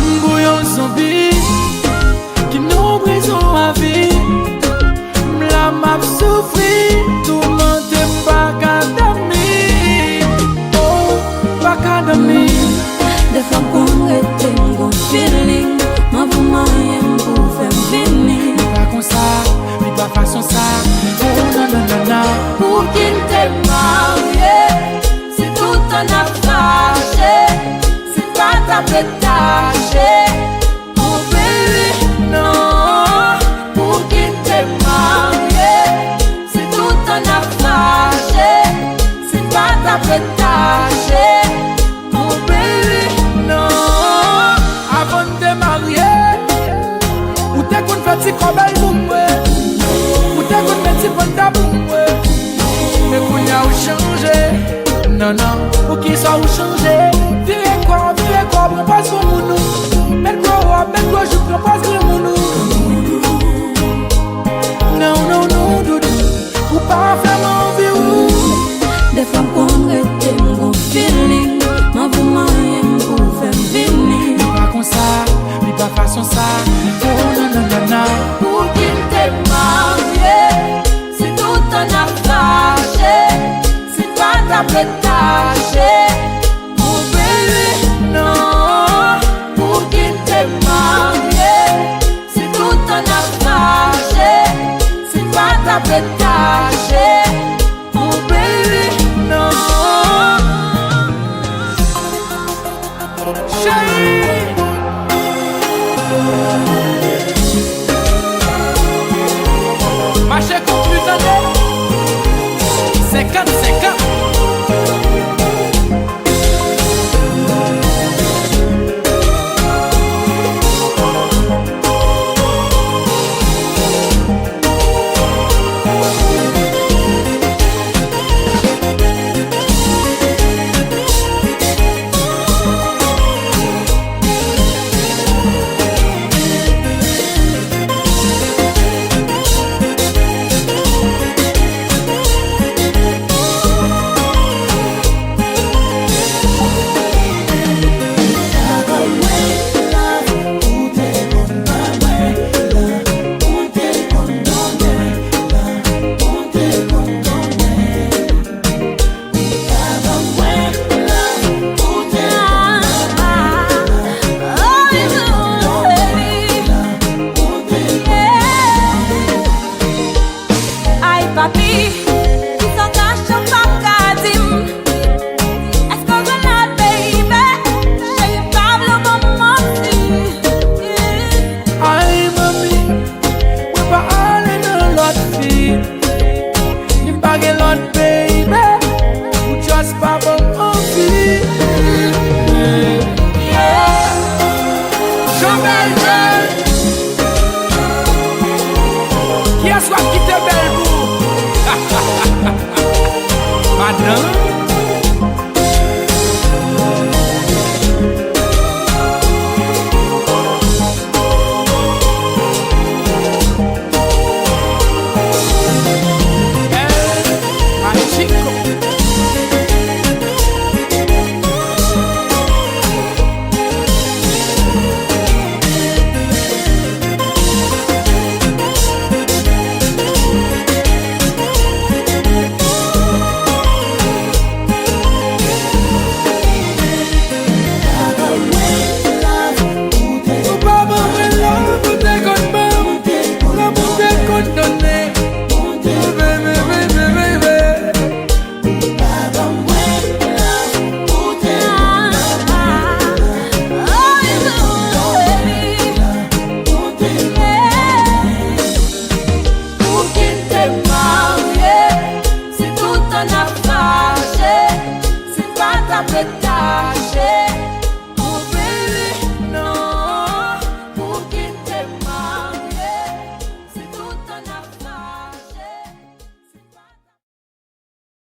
comme bouillon zombie qui nous brise à vie. La m'a souffri, tout le monde est pas d'académie. Oh, pas d'académie. Des fois qu'on rete mon feeling, ma vous m'aime pour faire venir. Pas comme ça, mais pas façon ça. Oh non non non non. Pour qu'il t'ait marié, c'est tout un affaire. C'est pas ta pétache, oh baby, non. Pour qu'il t'ait marié, c'est tout un affaire. C'est pas ta pétache, oh baby, non. Avant de te marier, ou t'es qu'on fait si qu'on belle pour moi, ou t'es qu'on fait si bon ta pour moi. Mais qu'on y a ou changé, non non, ou qui soit ou changé. Viens quoi, prends pas ce mon nous. Mais quoi, je prends pas ce mon nous. Non non non, doudou, ou pas vraiment vivre. Des fois qu'on rete mon feeling, ma vous m'aime pour faire venir. Pas comme ça, mais pas façon ça. Oh non non non non. Pour qu'il t'ait marié, c'est tout un affaire. C'est pas ta pétache, oh baby, non. Pour qu'il t'ait marié, c'est tout un affaire. C'est pas ta pétache, oh baby, non. Chérie.